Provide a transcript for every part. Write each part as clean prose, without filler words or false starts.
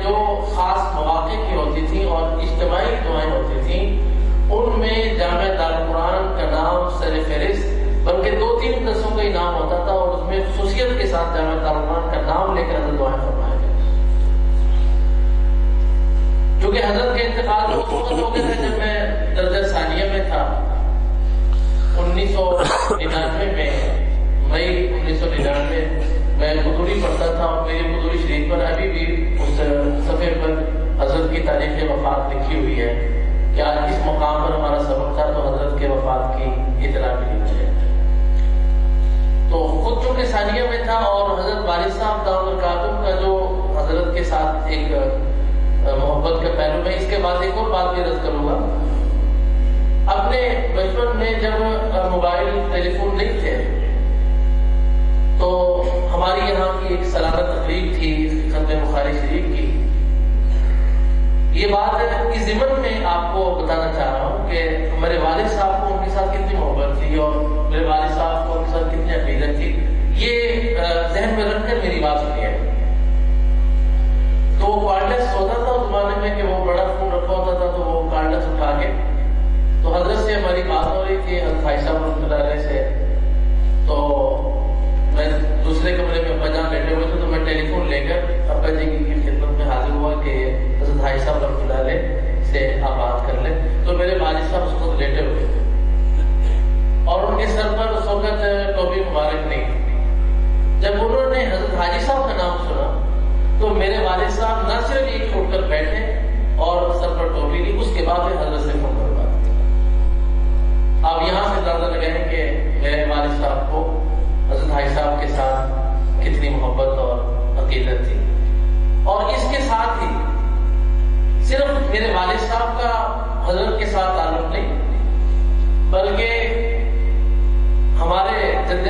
جو خاص مواقع کی ہوتی تھیں اور اجتماعی دعائیں ہوتی تھیں، ان میں جامع دارالقرآن کا نام سر فہرست، بلکہ 2-3 مدرسوں کا ہی نام ہوتا تھا، اور اس میں خصوصیت کے ساتھ جامع دارالقرآن کا نام لے کر حضرت دعائیں فرمایا گیا۔ چونکہ حضرت کا انتقال اس وقت ہو گیا تھا جب میں درجہ ثانیہ میں تھا، 1999 میں، مئی 1999 میں قدوری پڑھتا تھا، اور میری قدوری شریف پر ابھی بھی اس صفحے پر حضرت کی تاریخ وفات لکھی ہوئی ہے کہ آج کس مقام پر ہمارا سبق تھا، تو حضرت کے وفات کی اطلاع ملی مجھے۔ تو خود چونکہ ثانیہ میں تھا، اور حضرت والد صاحب دعوت القادم کا جو حضرت کے ساتھ ایک محبت کا پہلو، میں اس کے بعد ایک اور بات بھی عرض کروں گا۔ اپنے بچپن میں جب موبائل ٹیلی فون نہیں تھے، تو ہماری یہاں کی ایک سالانہ تقریب تھی ختم بخاری شریف کی۔ یہ بات اس ضمن میں آپ کو بتانا چاہ رہا ہوں کہ میرے والد صاحب کو ان کے ساتھ کتنی محبت تھی، اور میرے والد صاحب کو ان کے ساتھ کتنی عقیدت تھی، یہ ذہن میں رکھ کر میری بات سنیے۔ تو وہ کارڈلیس ہوتا تھا اس زمانے میں کہ وہ بڑا فون رکھا ہوتا تھا، تو وہ کارڈلیس اٹھا کے، تو حضرت سے ہماری بات ہو رہی تھی، حضرت بھائی صاحب رحمۃ اللہ علیہ سے، تو میں دوسرے کمرے میں ابا جان بیٹھے ہوئے تھے، تو میں ٹیلی فون لے کر ابا جی کی خدمت میں حاضر ہوا کہ حضرت بھائی صاحب رحمۃ اللہ علیہ سے آپ بات کر لیں۔ تو میرے والد صاحب اس وقت لیٹے ہوئے تھے، اور ان کے سر پر اس وقت ٹوپی مبارک نہیں تھی۔ جب انہوں نے حضرت حاجی صاحب کا نام سنا، تو میرے والد صاحب نہ صرف ایک اٹھ کر بیٹھے اور سر پر ٹوپی لی، اس کے بعد حضرت سے فون کر بات۔ آپ یہاں سے اندازہ لگائیں کہ میرے والد صاحب کو حضرت بھائی صاحب کے ساتھ کتنی محبت اور عقیدت تھی۔ اور اس کے ساتھ ہی صرف میرے والد صاحب کا حضرت کے ساتھ تعلق نہیں، بلکہ ہمارے جد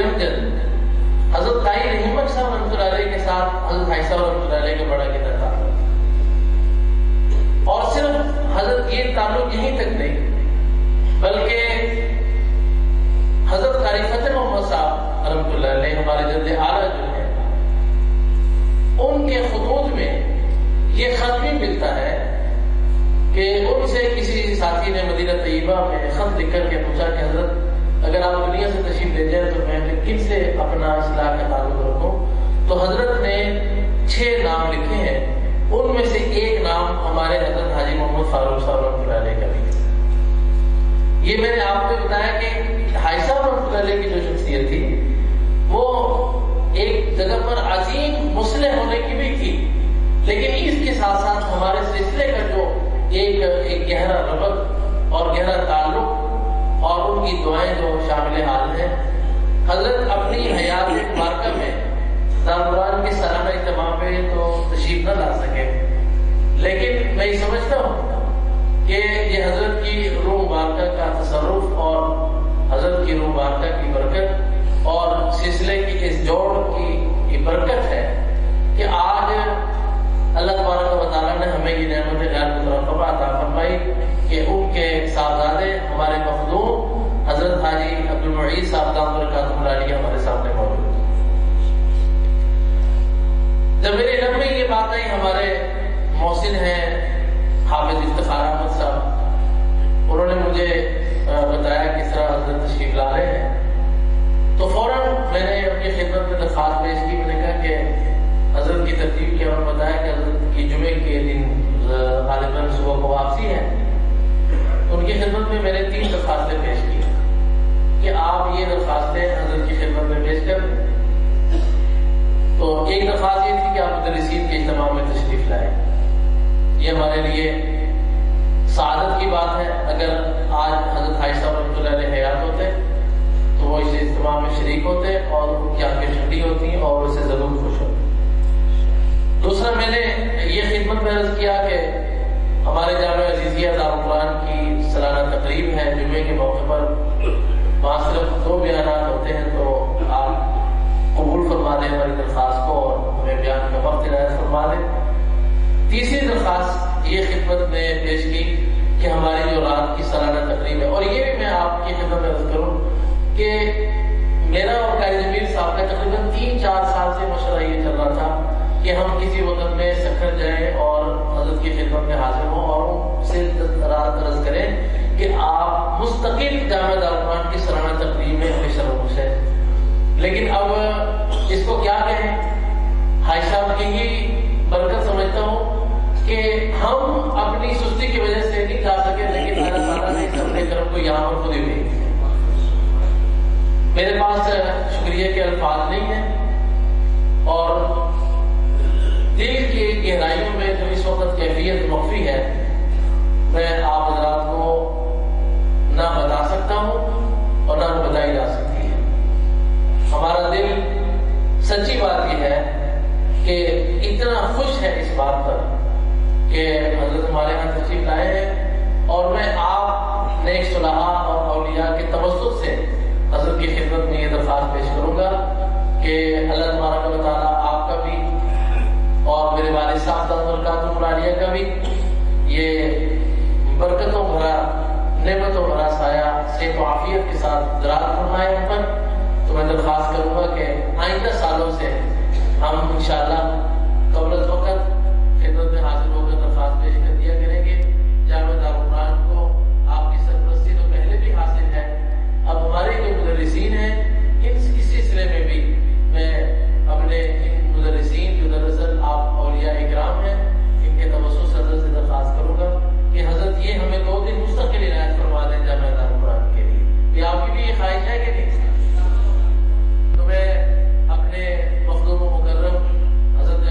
حضرت قائی رحمت صاحب رحمۃ اللہ علیہ کے ساتھ حضرت بھائی صاحب رحمۃ اللہ علیہ کا بڑا گہرا تعلق، اور صرف حضرت یہ تعلق یہیں تک نہیں، بلکہ حضرت قاری فتح محمد صاحب رحمۃ اللہ علیہ ہمارے جد اعلیٰ جو ہیں، ان کے خطوط میں یہ خط بھی ملتا ہے کہ ان سے کسی ساتھی نے مدینہ طیبہ میں خط لکھ کر کے پوچھا کہ حضرت اگر آپ دنیا سے تشریف لے جائیں تو میں کن سے اپنا اصلاح کا تعلق رکھوں؟ تو حضرت نے 6 نام لکھے ہیں، ان میں سے ایک نام ہمارے حضرت حاجی محمد فاروق صاحب رحمۃ اللہ علیہ کا بھی ہے۔ یہ میں نے آپ کو بتایا کہ حاجی صاحب رحمۃ اللہ علیہ کی جو شخصیت تھی، وہ ایک جگہ پر عظیم مصلح ہونے کی بھی تھی، لیکن اس کے ساتھ ساتھ ہمارے سلسلے کا جو ایک گہرا ربط اور گہرا تعلق اور ان کی دعائیں جو شامل حال ہیں۔ حضرت اپنی حیات مبارکہ میں دارالقرآن کے سالانہ اجتماع پہ تو تشریف نہ لا سکے، لیکن میں یہ سمجھتا ہوں کہ یہ حضرت کی روح مبارکہ کا تصرف اور حضرت کی روح مبارکہ کی برکت اور سلسلے کی اس جوڑ کی برکت ہے کہ آج اللہ تبارک و تعالیٰ نے ہمیں یہ نعمت غیر مترقبہ عطا فرمائی کہ ان کے صاحبزادے ہمارے مخدوم حضرت حاجی عبد المعید صاحب دامت برکاتہ العالیہ ہمارے سامنے موجود ہیں۔ جب میرے علم میں یہ بات آئی، ہمارے محسن ہیں حافظ افتخار احمد صاحب، انہوں نے مجھے بتایا کس طرح حضرت تشریف لا رہے ہیں، تو فوراً میں نے اپنی خدمت میں درخواست پیش کی۔ میں نے کہا کہ حضرت کی ترتیب کیا؟ انہوں نے بتایا کہ حضرت کی جمعے کے دن غالباً صبح کو واپسی ہے۔ ان کی خدمت میں میں نے 3 درخواستیں پیش کی کہ آپ یہ درخواستیں حضرت کی خدمت میں پیش کر دیں۔ تو ایک درخواست یہ تھی کہ آپ مدرسین کے اجتماع میں تشریف لائیں، یہ ہمارے لیے سعادت کی بات ہے۔ اگر آج حضرت حاجی صاحب رحمۃ اللہ علیہ حیات ہوتے تو وہ اس اجتماع میں شریک ہوتے اور ان کی آنکھیں ٹھنڈی ہوتی اور اسے ضرور خوش ہوتے۔ دوسرا، میں نے یہ خدمت میں عرض کیا کہ ہمارے جامعہ عزیزیہ دارالقرآن کی سالانہ تقریب ہے جمعے کے موقع پر، وہاں صرف 2 بیانات ہوتے ہیں، تو آپ قبول فرما دیں ہماری درخواست کو اور ہمیں بیان کا وقت عنایت فرما دیں۔ تیسری درخواست یہ خدمت میں پیش کی کہ ہماری جو رات کی سالانہ تقریب ہے، اور یہ بھی میں آپ کی خدمت میں عرض کروں کہ میرا اور قاری جمیل صاحب کا تقریباً 3-4 سال سے مشورہ یہ چل رہا تھا کہ ہم کسی وقت میں سکھر جائیں اور حضرت کی خدمت میں حاضر ہوں اور ان سے عرض کریں کہ آپ مستقل جامعہ دارالقرآن کی سالانہ تقریب میں ہمیشہ رخصت ہے. لیکن اب اس کو کیا کہیں، حاج صاحب کی ہی برکت سمجھتا ہوں کہ ہم اپنی سستی کی وجہ سے نہیں جا سکے، لیکن اللہ تعالیٰ نے اپنے کرم کو یہاں پر خود ہی بھیج دیا. میرے پاس شکریہ کے الفاظ نہیں ہیں، اور دل کی گہرائیوں میں جو اس وقت کیفیت مخفی ہے میں آپ حضرات کو نہ بتا سکتا ہوں اور نہ بتائی جا سکتی ہے. ہمارا دل سچی بات یہ ہے کہ اتنا خوش ہے اس بات پر کہ حضرت ہمارے یہاں تشریف لائے ہیں، اور میں آپ نیک صلحاء اور اولیاء کے توسط سے حضرت کی خدمت میں یہ درخواست پیش کروں گا کہ اللہ تبارک و تعالیٰ آپ کا بھی اور میرے والد صاحب برکاتہ العالیہ کا بھی یہ برکتوں بھرا نعمتوں بھرا سایہ صحت و عافیت کے ساتھ دراز فرمائے ان پر. تو میں درخواست کروں گا کہ آئندہ سالوں سے ہم انشاءاللہ قبل از وقت خدمت میں حاضر ہو کر درخواست پیش کر دیا کریں گے. جامعہ دارالقرآن کو آپ کی سرپرستی تو پہلے بھی حاصل ہے، اب ہمارے جو مدرسین ہیں اس سلسلے میں بھی میں اپنے ان مدرسین جو دراصل آپ اولیاء اکرام ہیں ان کے توسط سے حضرت سے درخواست کروں گا کہ حضرت یہ ہمیں 2 دن مستقل عنایت فرما دیں جامعہ دارالقرآن کے لیے. یہ آپ کی بھی یہ خواہش ہے کہ نہیں؟ تو میں اپنے مخدوم و مکرم حضرت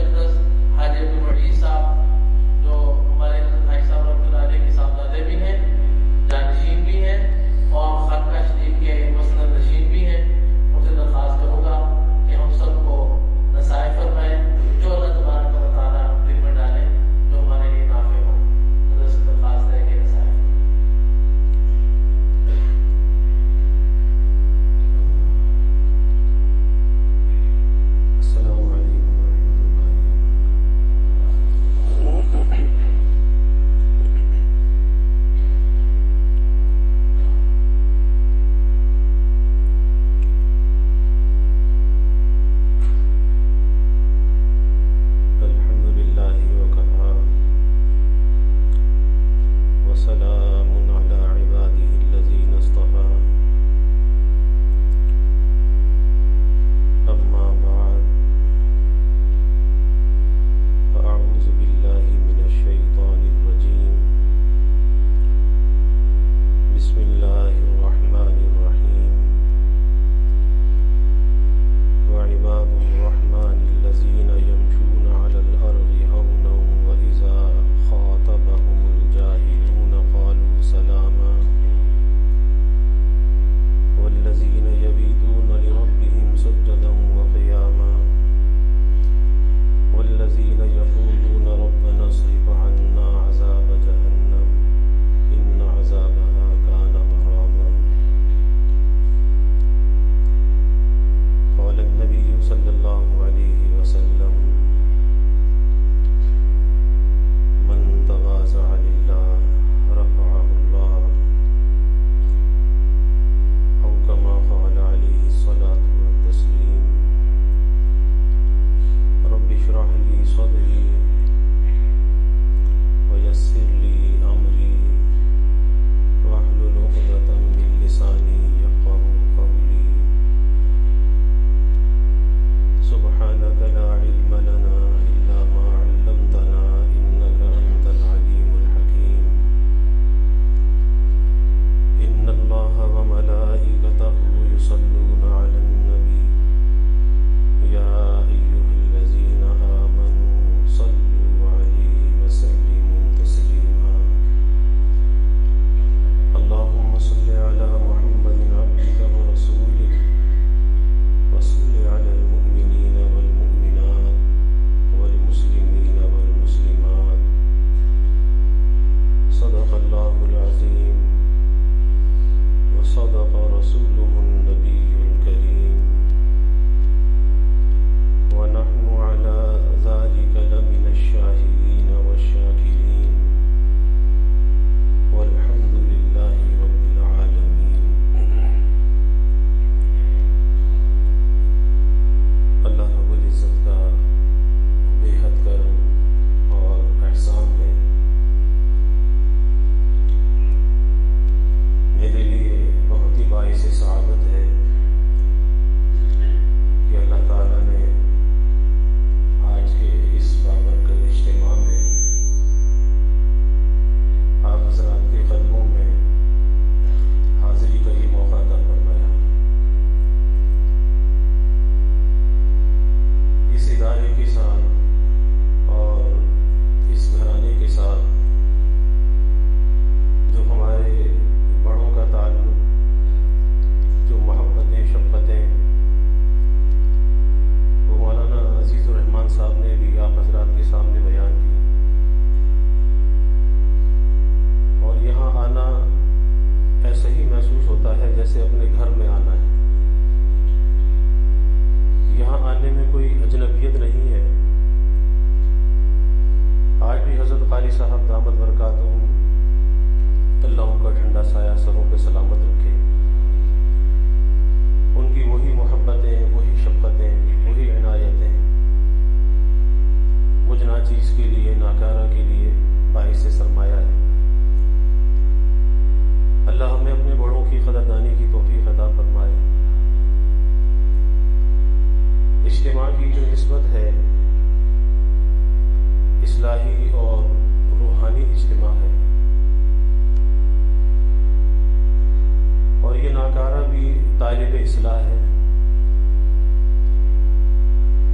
ہے،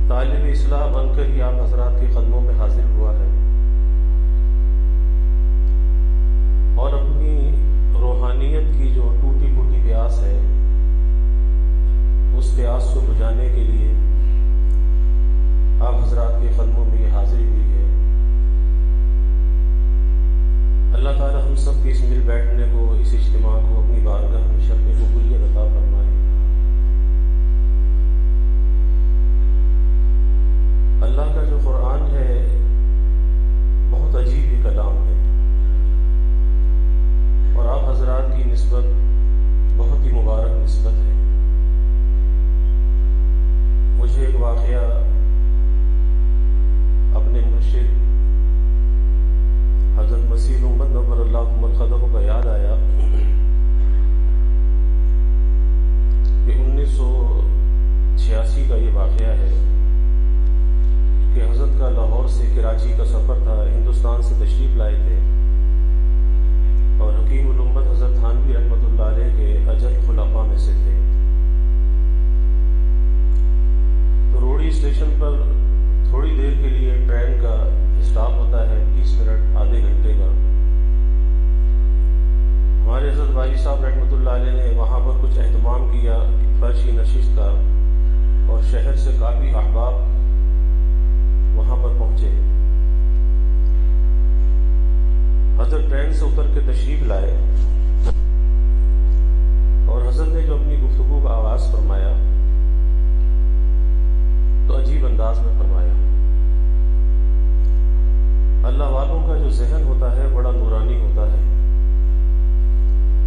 طالب اصلاح بن کر ہی آپ حضرات کے قدموں میں حاضر ہوا ہے اور اپنی روحانیت کی جو ٹوٹی پھوٹی پیاس ہے اس پیاس کو بجھانے کے لیے آپ حضرات کے قدموں میں یہ حاضری ہوئی ہے۔ اللہ تعالی ہم سب کے اس مل بیٹھنے کو، اس اجتماع کو اپنی بارگاہ میں شرف قبولیت عطا فرمائے۔ اللہ کا جو قرآن ہے بہت عجیب یہ کلام ہے اور آپ حضرات کی نسبت بہت ہی مبارک نسبت ہے۔ مجھے ایک واقعہ اپنے مرشد حضرت مسیح امت نور اللہ مرقدہ کا یاد آیا کہ 1986 کا یہ واقعہ ہے کہ حضرت کا لاہور سے کراچی کا سفر تھا، ہندوستان سے تشریف لائے تھے اور حکیم الامت حضرت تھانوی رحمۃ اللہ علیہ کے اجل خلفاء میں سے تھے۔ تو روڑی اسٹیشن پر تھوڑی دیر کے لیے ٹرین کا اسٹاپ ہوتا ہے، 20 منٹ آدھے گھنٹے کا۔ ہمارے حضرت والی صاحب رحمۃ اللہ علیہ نے وہاں پر کچھ اہتمام کیا فرشی نشست کا اور شہر سے کافی احباب وہاں پر پہنچے۔ حضرت ٹرین سے اتر کے تشریف لائے اور حضرت نے جو اپنی گفتگو کا آغاز فرمایا تو عجیب انداز میں فرمایا۔ اللہ والوں کا جو ذہن ہوتا ہے بڑا نورانی ہوتا ہے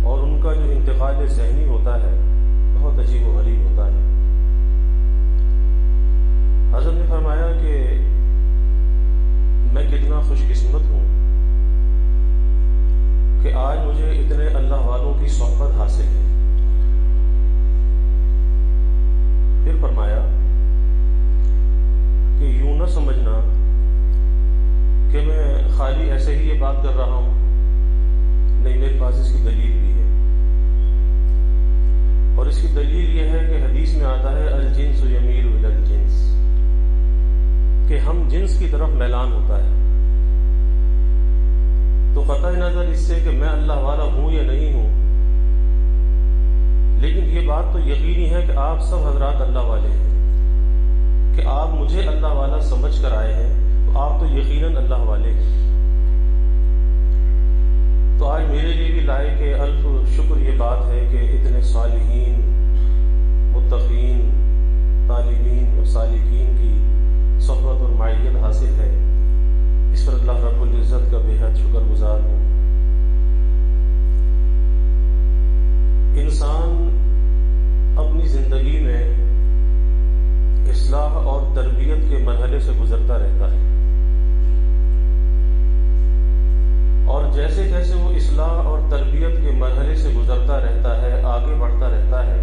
اور ان کا جو انتقال ذہنی ہوتا ہے بہت عجیب و غریب ہوتا ہے۔ حضرت نے فرمایا کہ میں کتنا خوش قسمت ہوں کہ آج مجھے اتنے اللہ والوں کی صحبت حاصل ہے۔ پھر فرمایا کہ یوں نہ سمجھنا کہ میں خالی ایسے ہی یہ بات کر رہا ہوں، نہیں، میرے پاس اس کی دلیل بھی ہے اور اس کی دلیل یہ ہے کہ حدیث میں آتا ہے الجنس یمیل الی الجنس، کہ ہم جنس کی طرف میلان ہوتا ہے۔ تو قطع نظر اس سے کہ میں اللہ والا ہوں یا نہیں ہوں، لیکن یہ بات تو یقینی ہے کہ آپ سب حضرات اللہ والے ہیں، کہ آپ مجھے اللہ والا سمجھ کر آئے ہیں تو آپ تو یقیناً اللہ والے ہیں۔ تو آج میرے لیے بھی لائق الف شکر یہ بات ہے کہ اتنے صالحین، متقین، طالبین اور سالکین کی صحبت اور معیت حاصل ہے، اس پر اللہ رب العزت کا بے حد شکر گزار ہوں۔ انسان اپنی زندگی میں اصلاح اور تربیت کے مرحلے سے گزرتا رہتا ہے اور جیسے جیسے وہ اصلاح اور تربیت کے مرحلے سے گزرتا رہتا ہے، آگے بڑھتا رہتا ہے،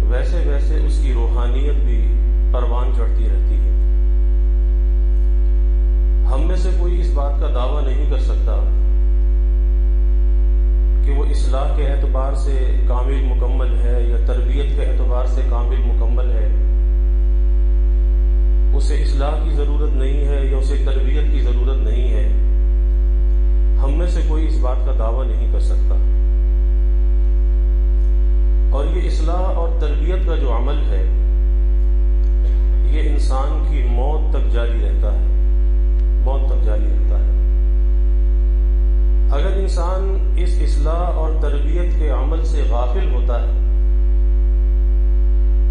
ویسے ویسے اس کی روحانیت بھی پروان چڑھتی رہتی ہے۔ ہم میں سے کوئی اس بات کا دعویٰ نہیں کر سکتا کہ وہ اصلاح کے اعتبار سے کامل مکمل ہے یا تربیت کے اعتبار سے کامل مکمل ہے، اسے اصلاح کی ضرورت نہیں ہے یا اسے تربیت کی ضرورت نہیں ہے۔ ہم میں سے کوئی اس بات کا دعویٰ نہیں کر سکتا، اور یہ اصلاح اور تربیت کا جو عمل ہے یہ انسان کی موت تک جاری رہتا ہے، موت تک جاری رہتا ہے۔ اگر انسان اس اصلاح اور تربیت کے عمل سے غافل ہوتا ہے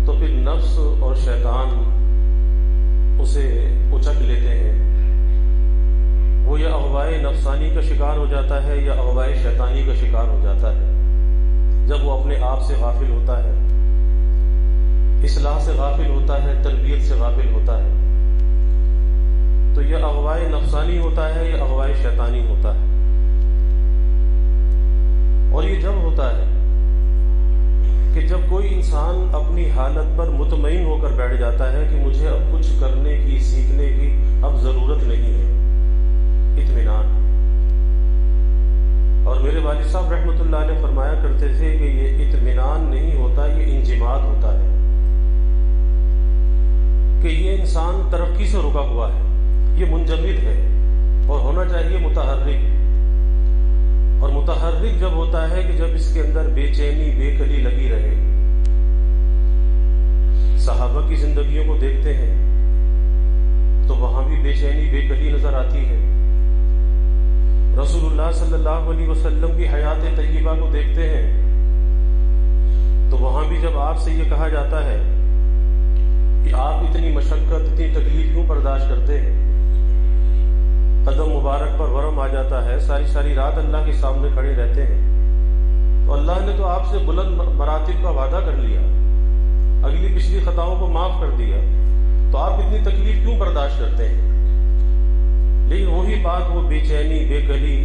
تو پھر نفس اور شیطان اسے اچک لیتے ہیں، وہ یا اغوائے نفسانی کا شکار ہو جاتا ہے یا اغوائے شیطانی کا شکار ہو جاتا ہے۔ جب وہ اپنے آپ سے غافل ہوتا ہے، اصلاح سے غافل ہوتا ہے، تربیت سے غافل ہوتا ہے، تو یہ اغوائے نفسانی ہوتا ہے یا اغوائے شیطانی ہوتا ہے۔ اور یہ جب ہوتا ہے کہ جب کوئی انسان اپنی حالت پر مطمئن ہو کر بیٹھ جاتا ہے کہ مجھے اب کچھ کرنے کی، سیکھنے کی اب ضرورت نہیں ہے، اطمینان، اور میرے والد صاحب رحمۃ اللہ علیہ فرمایا کرتے تھے کہ یہ اطمینان نہیں ہوتا، یہ انجماد ہوتا ہے، کہ یہ انسان ترقی سے رکا ہوا ہے، یہ منجمد ہے اور ہونا چاہیے متحرک۔ اور متحرک جب ہوتا ہے کہ جب اس کے اندر بے چینی بے کلی لگی رہے۔ صحابہ کی زندگیوں کو دیکھتے ہیں تو وہاں بھی بے چینی بے کلی نظر آتی ہے۔ رسول اللہ صلی اللہ علیہ وسلم کی حیات طیبہ کو دیکھتے ہیں تو وہاں بھی جب آپ سے یہ کہا جاتا ہے کہ آپ اتنی مشقت اتنی تکلیف کیوں برداشت کرتے ہیں، قدم مبارک پر ورم آ جاتا ہے، ساری ساری رات اللہ کے سامنے کھڑے رہتے ہیں، تو اللہ نے تو آپ سے بلند مراتب کا وعدہ کر لیا، اگلی پچھلی خطاؤں کو معاف کر دیا، تو آپ اتنی تکلیف کیوں برداشت کرتے ہیں؟ لیکن وہی بات، وہ بے چینی بے کلی،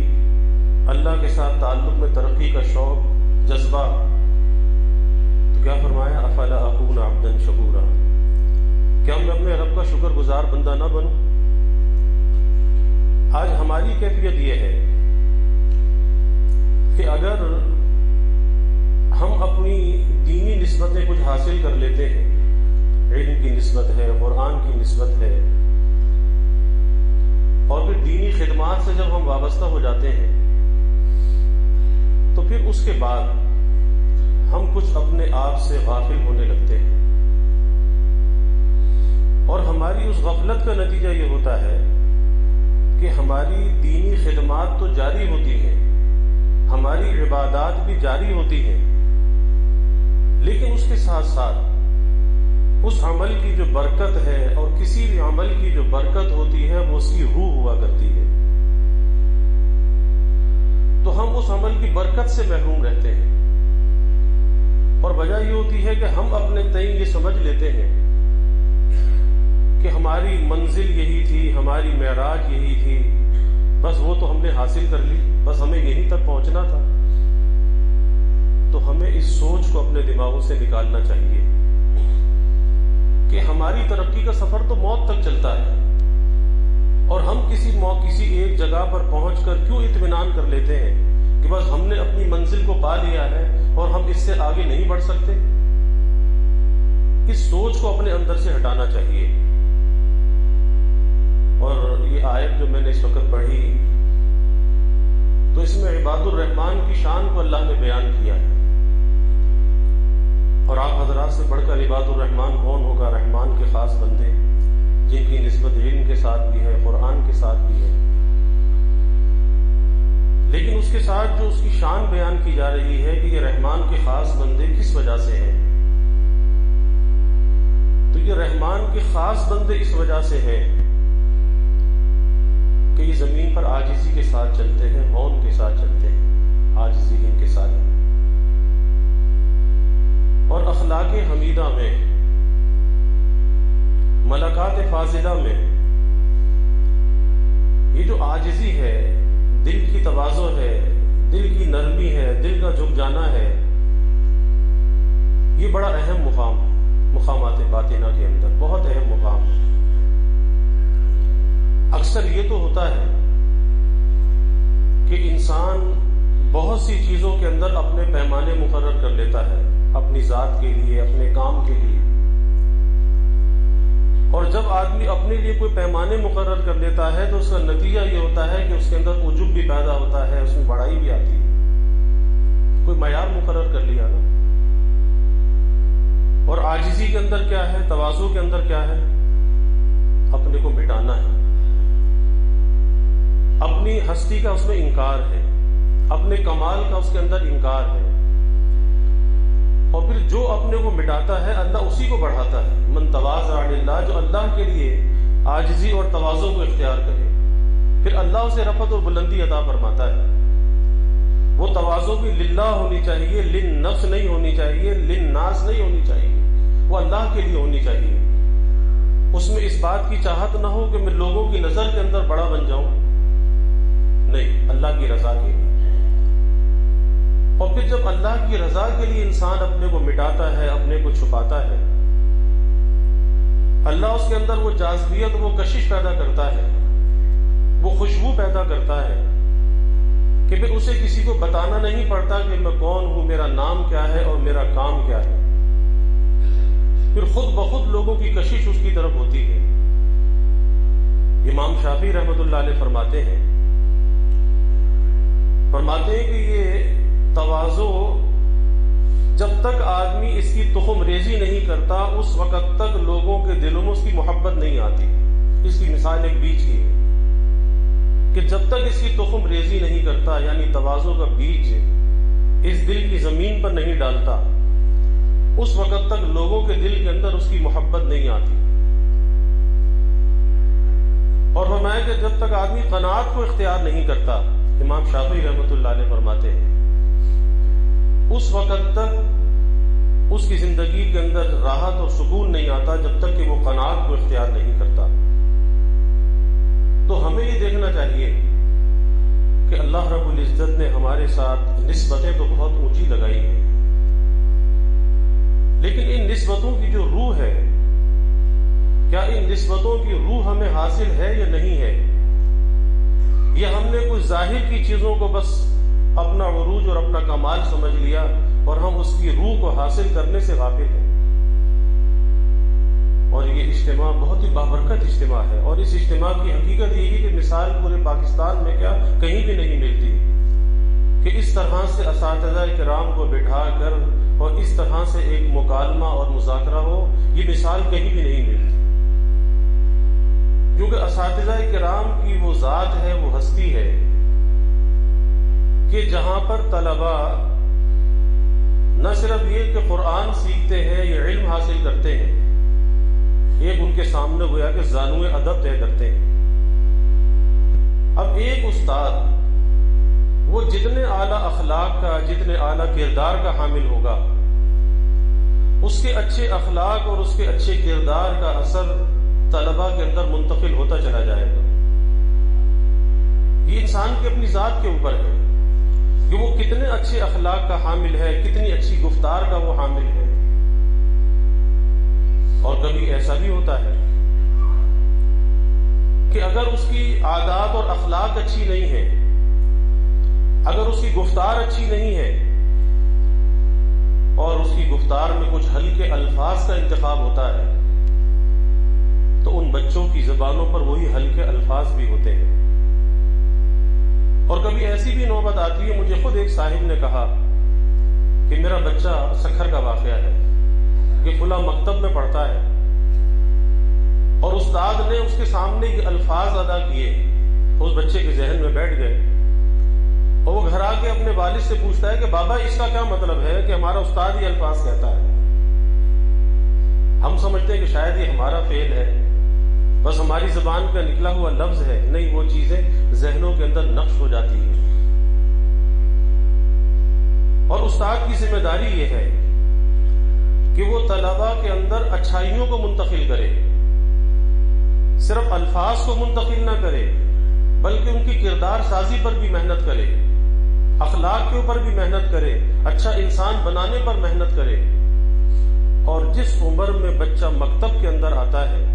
اللہ کے ساتھ تعلق میں ترقی کا شوق جذبہ، تو کیا فرمایا؟ افلا اکون عبدا شکورا، کیا میں اپنے رب کا شکر گزار بندہ نہ بنوں؟ آج ہماری کیفیت یہ ہے کہ اگر ہم اپنی دینی نسبتیں کچھ حاصل کر لیتے ہیں، علم کی نسبت ہے، قرآن کی نسبت ہے، اور پھر دینی خدمات سے جب ہم وابستہ ہو جاتے ہیں تو پھر اس کے بعد ہم کچھ اپنے آپ سے غافل ہونے لگتے ہیں، اور ہماری اس غفلت کا نتیجہ یہ ہوتا ہے کہ ہماری دینی خدمات تو جاری ہوتی ہیں، ہماری عبادات بھی جاری ہوتی ہیں، لیکن اس کے ساتھ ساتھ اس عمل کی جو برکت ہے، اور کسی بھی عمل کی جو برکت ہوتی ہے وہ اس کی روح ہوا کرتی ہے، تو ہم اس عمل کی برکت سے محروم رہتے ہیں۔ اور وجہ یہ ہوتی ہے کہ ہم اپنے تئیں یہ سمجھ لیتے ہیں کہ ہماری منزل یہی تھی، ہماری معراج یہی تھی، بس وہ تو ہم نے حاصل کر لی، بس ہمیں یہیں تک پہنچنا تھا۔ تو ہمیں اس سوچ کو اپنے دماغوں سے نکالنا چاہیے کہ ہماری ترقی کا سفر تو موت تک چلتا ہے، اور ہم کسی ایک جگہ پر پہنچ کر کیوں اطمینان کر لیتے ہیں کہ بس ہم نے اپنی منزل کو پا لیا ہے اور ہم اس سے آگے نہیں بڑھ سکتے۔ اس سوچ کو اپنے اندر سے ہٹانا چاہیے۔ اور یہ آیت جو میں نے اس وقت پڑھی تو اس میں عباد الرحمن کی شان کو اللہ نے بیان کیا ہے، اور آپ حضرات سے بڑھ کر عباد الرحمن کون ہوگا؟ رحمان کے خاص بندے، جن کی نسبت علم کے ساتھ بھی ہے، قرآن کے ساتھ بھی ہے، لیکن اس کے ساتھ جو اس کی شان بیان کی جا رہی ہے کہ یہ رحمان کے خاص بندے کس وجہ سے ہیں، تو یہ رحمان کے خاص بندے اس وجہ سے ہیں کہ یہ زمین پر عاجزی کے ساتھ چلتے ہیں، ہون کے ساتھ چلتے ہیں، عاجزی ان کے ساتھ، اور اخلاق حمیدہ میں، ملکات فاضلہ میں یہ جو عاجزی ہے، دل کی تواضع ہے، دل کی نرمی ہے، دل کا جھک جانا ہے، یہ بڑا اہم مقام ہے مقامات باطنہ کے اندر، بہت اہم مقام ہے۔ اکثر یہ تو ہوتا ہے کہ انسان بہت سی چیزوں کے اندر اپنے پیمانے مقرر کر لیتا ہے، اپنی ذات کے لیے، اپنے کام کے لیے، اور جب آدمی اپنے لیے کوئی پیمانے مقرر کر لیتا ہے تو اس کا نتیجہ یہ ہوتا ہے کہ اس کے اندر عجب بھی پیدا ہوتا ہے، اس میں بڑائی بھی آتی ہے، کوئی معیار مقرر کر لیا نا۔ اور عاجزی کے اندر کیا ہے، تواضع کے اندر کیا ہے؟ اپنے کو مٹانا ہے، اپنی ہستی کا اس میں انکار ہے، اپنے کمال کا اس کے اندر انکار ہے، اور پھر جو اپنے کو مٹاتا ہے اللہ اسی کو بڑھاتا ہے۔ من تواضع للہ، جو اللہ کے لیے عاجزی اور تواضع کو اختیار کرے پھر اللہ اسے رفعت اور بلندی عطا فرماتا ہے۔ وہ تواضع بھی للہ ہونی چاہیے، للنفس نہیں ہونی چاہیے، للناس نہیں ہونی چاہیے، وہ اللہ کے لیے ہونی چاہیے۔ اس میں اس بات کی چاہت نہ ہو کہ میں لوگوں کی نظر کے اندر بڑا بن جاؤں، نہیں، اللہ کی رضا کے لیے۔ اور پھر جب اللہ کی رضا کے لیے انسان اپنے کو مٹاتا ہے، اپنے کو چھپاتا ہے، اللہ اس کے اندر وہ جاذبیت، وہ کشش پیدا کرتا ہے، وہ خوشبو پیدا کرتا ہے کہ پھر اسے کسی کو بتانا نہیں پڑتا کہ میں کون ہوں، میرا نام کیا ہے اور میرا کام کیا ہے. پھر خود بخود لوگوں کی کشش اس کی طرف ہوتی ہے. امام شافعی رحمۃ اللہ علیہ فرماتے ہیں کہ یہ تواضع جب تک آدمی اس کی تخم ریزی نہیں کرتا اس وقت تک لوگوں کے دلوں میں اس کی محبت نہیں آتی. اس کی مثال ایک بیج کی ہے کہ جب تک اس کی تخم ریزی نہیں کرتا، یعنی تواضع کا بیج اس دل کی زمین پر نہیں ڈالتا، اس وقت تک لوگوں کے دل کے اندر اس کی محبت نہیں آتی. اور فرمایا کہ جب تک آدمی قناعت کو اختیار نہیں کرتا، امام شافعی رحمۃ اللہ علیہ فرماتے ہیں اس وقت تک اس کی زندگی کے اندر راحت اور سکون نہیں آتا جب تک کہ وہ قناعت کو اختیار نہیں کرتا. تو ہمیں یہ دیکھنا چاہیے کہ اللہ رب العزت نے ہمارے ساتھ نسبتیں تو بہت اونچی لگائی ہیں، لیکن ان نسبتوں کی جو روح ہے، کیا ان نسبتوں کی روح ہمیں حاصل ہے یا نہیں ہے؟ یا ہم نے کوئی ظاہر کی چیزوں کو بس اپنا عروج اور اپنا کمال سمجھ لیا اور ہم اس کی روح کو حاصل کرنے سے غافل ہیں؟ اور یہ اجتماع بہت ہی بابرکت اجتماع ہے، اور اس اجتماع کی حقیقت یہی ہے کہ مثال پورے پاکستان میں کیا کہیں بھی نہیں ملتی کہ اس طرح سے اساتذہ کرام کو بٹھا کر اور اس طرح سے ایک مکالمہ اور مذاکرہ ہو. یہ مثال کہیں بھی نہیں ملتی، کیونکہ اساتذہ کرام کی وہ ذات ہے، وہ ہستی ہے کہ جہاں پر طلباء نہ صرف یہ کہ قرآن سیکھتے ہیں یا علم حاصل کرتے ہیں، ایک ان کے سامنے گویا کہ زانوئے ادب طے کرتے ہیں. اب ایک استاد وہ جتنے اعلیٰ اخلاق کا، جتنے اعلیٰ کردار کا حامل ہوگا، اس کے اچھے اخلاق اور اس کے اچھے کردار کا اثر طلباء کے اندر منتقل ہوتا چلا جائے گا. یہ انسان کی اپنی ذات کے اوپر ہے کہ وہ کتنے اچھے اخلاق کا حامل ہے، کتنی اچھی گفتار کا وہ حامل ہے. اور کبھی ایسا بھی ہوتا ہے کہ اگر اس کی عادات اور اخلاق اچھی نہیں ہے، اگر اس کی گفتار اچھی نہیں ہے اور اس کی گفتار میں کچھ ہلکے الفاظ کا انتخاب ہوتا ہے، تو ان بچوں کی زبانوں پر وہی ہلکے الفاظ بھی ہوتے ہیں. اور کبھی ایسی بھی نوبت آتی ہے، مجھے خود ایک صاحب نے کہا کہ میرا بچہ سکھر کا واقعہ ہے کہ فلاں مکتب میں پڑھتا ہے، اور استاد نے اس کے سامنے یہ الفاظ ادا کیے، اس بچے کے ذہن میں بیٹھ گئے، اور وہ گھر آ کے اپنے والد سے پوچھتا ہے کہ بابا اس کا کیا مطلب ہے کہ ہمارا استاد یہ الفاظ کہتا ہے. ہم سمجھتے ہیں کہ شاید یہ ہمارا فعل ہے، بس ہماری زبان کا نکلا ہوا لفظ ہے. نہیں، وہ چیزیں ذہنوں کے اندر نقش ہو جاتی ہیں. اور استاد کی ذمہ داری یہ ہے کہ وہ طلباء کے اندر اچھائیوں کو منتقل کرے، صرف الفاظ کو منتقل نہ کرے بلکہ ان کی کردار سازی پر بھی محنت کرے، اخلاق کے اوپر بھی محنت کرے، اچھا انسان بنانے پر محنت کرے. اور جس عمر میں بچہ مکتب کے اندر آتا ہے،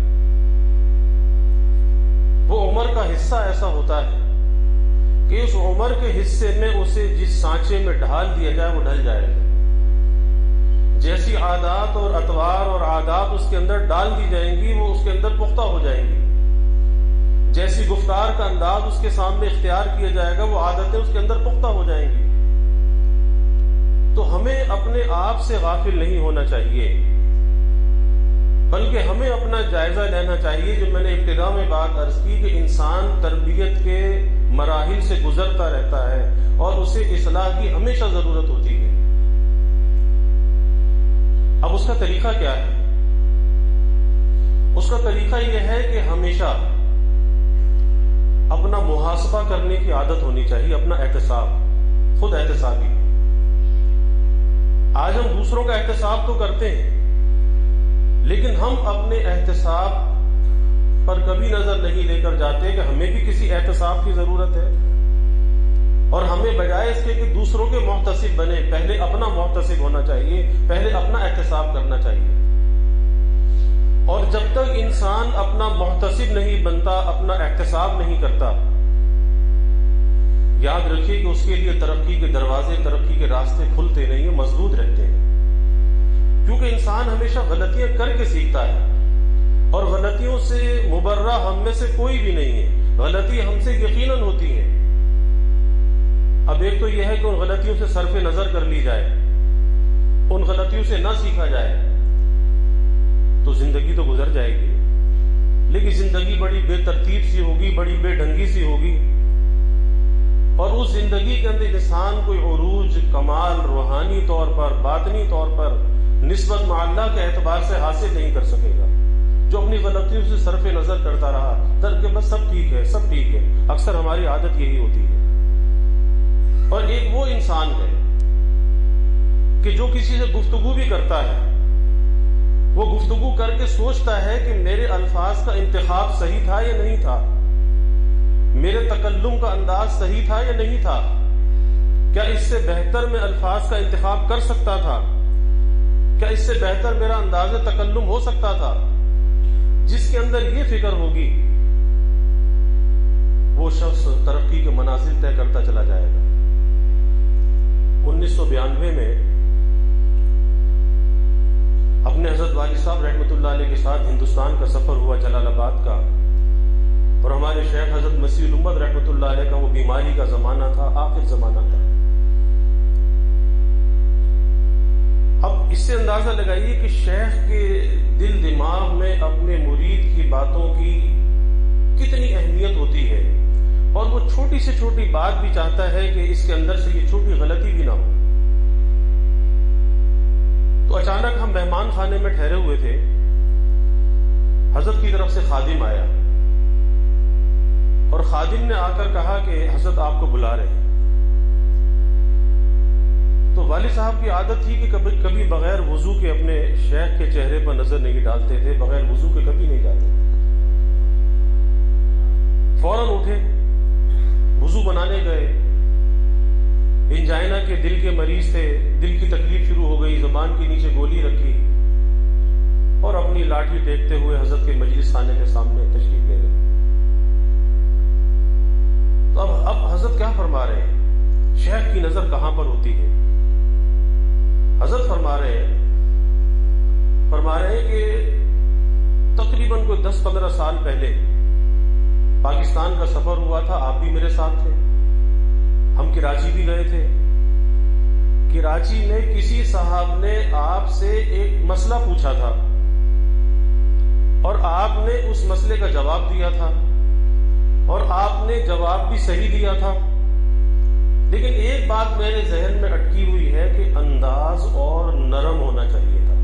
وہ عمر کا حصہ ایسا ہوتا ہے کہ اس عمر کے حصے میں اسے جس سانچے میں ڈھال دیا جائے وہ ڈھل جائے گا. جیسی عادات اور اطوار اور عادات اس کے اندر ڈال دی جائیں گی وہ اس کے اندر پختہ ہو جائیں گی. جیسی گفتار کا انداز اس کے سامنے اختیار کیا جائے گا وہ عادتیں اس کے اندر پختہ ہو جائیں گی. تو ہمیں اپنے آپ سے غافل نہیں ہونا چاہیے، بلکہ ہمیں اپنا جائزہ لینا چاہیے. جو میں نے ابتدا میں بات عرض کی کہ انسان تربیت کے مراحل سے گزرتا رہتا ہے اور اسے اصلاح کی ہمیشہ ضرورت ہوتی ہے. اب اس کا طریقہ کیا ہے؟ اس کا طریقہ یہ ہے کہ ہمیشہ اپنا محاسبہ کرنے کی عادت ہونی چاہیے، اپنا احتساب، خود احتسابی. آج ہم دوسروں کا احتساب تو کرتے ہیں لیکن ہم اپنے احتساب پر کبھی نظر نہیں لے کر جاتے کہ ہمیں بھی کسی احتساب کی ضرورت ہے. اور ہمیں بجائے اس کے کہ دوسروں کے محتسب بنے، پہلے اپنا محتسب ہونا چاہیے، پہلے اپنا احتساب کرنا چاہیے. اور جب تک انسان اپنا محتسب نہیں بنتا، اپنا احتساب نہیں کرتا، یاد رکھیے کہ اس کے لیے ترقی کے دروازے، ترقی کے راستے کھلتے نہیں ہیں، مسدود رہتے ہیں، کیونکہ انسان ہمیشہ غلطیاں کر کے سیکھتا ہے، اور غلطیوں سے مبرہ ہم میں سے کوئی بھی نہیں ہے، غلطی ہم سے یقیناً ہوتی ہے۔ اب ایک تو یہ ہے کہ ان غلطیوں سے صرف نظر کر لی جائے، ان غلطیوں سے نہ سیکھا جائے تو زندگی تو گزر جائے گی، لیکن زندگی بڑی بے ترتیب سی ہوگی، بڑی بے ڈھنگی سی ہوگی، اور اس زندگی کے اندر انسان کوئی عروج، کمال روحانی طور پر، باطنی طور پر، نسبت مع اللہ کے اعتبار سے حاصل نہیں کر سکے گا۔ جو اپنی غلطیوں سے صرف نظر کرتا رہا، کہ بس سب ٹھیک ہے، سب ٹھیک ہے، اکثر ہماری عادت یہی ہوتی ہے۔ اور ایک وہ انسان ہے کہ جو کسی سے گفتگو بھی کرتا ہے، وہ گفتگو کر کے سوچتا ہے کہ میرے الفاظ کا انتخاب صحیح تھا یا نہیں تھا، میرے تکلم کا انداز صحیح تھا یا نہیں تھا، کیا اس سے بہتر میں الفاظ کا انتخاب کر سکتا تھا، کیا اس سے بہتر میرا انداز تکلم ہو سکتا تھا۔ جس کے اندر یہ فکر ہوگی وہ شخص ترقی کے منازل طے کرتا چلا جائے گا۔ 1992 میں اپنے حضرت والد صاحب رحمۃ اللہ علیہ کے ساتھ ہندوستان کا سفر ہوا، جلال آباد کا، اور ہمارے شیخ حضرت مسیح الامت رحمۃ اللہ علیہ کا وہ بیماری کا زمانہ تھا، آخر زمانہ تھا۔ اب اس سے اندازہ لگائیے کہ شیخ کے دل دماغ میں اپنے مرید کی باتوں کی کتنی اہمیت ہوتی ہے، اور وہ چھوٹی سے چھوٹی بات بھی چاہتا ہے کہ اس کے اندر سے یہ چھوٹی غلطی بھی نہ ہو۔ تو اچانک ہم مہمان خانے میں ٹھہرے ہوئے تھے، حضرت کی طرف سے خادم آیا، اور خادم نے آ کر کہا کہ حضرت آپ کو بلا رہے ہیں۔ تو والد صاحب کی عادت تھی کہ کبھی بغیر وضو کے اپنے شیخ کے چہرے پر نظر نہیں ڈالتے تھے، بغیر وضو کے کبھی نہیں جاتے۔ فوراً اٹھے، وضو بنانے گئے، انجائنا کے دل کے مریض تھے، دل کی تکلیف شروع ہو گئی، زبان کے نیچے گولی رکھی، اور اپنی لاٹھی ٹیکتے ہوئے حضرت کے مجلس خانے کے سامنے تشریف لے گئے۔ تو اب حضرت کیا فرما رہے ہیں؟ شیخ کی نظر کہاں پر ہوتی ہے؟ حضرت فرما رہے ہیں کہ تقریباً کوئی 10-15 سال پہلے پاکستان کا سفر ہوا تھا، آپ بھی میرے ساتھ تھے، ہم کراچی بھی گئے تھے۔ کراچی میں کسی صاحب نے آپ سے ایک مسئلہ پوچھا تھا، اور آپ نے اس مسئلے کا جواب دیا تھا، اور آپ نے جواب بھی صحیح دیا تھا، لیکن ایک بات میرے ذہن میں اٹکی ہوئی ہے کہ انداز اور نرم ہونا چاہیے تھا،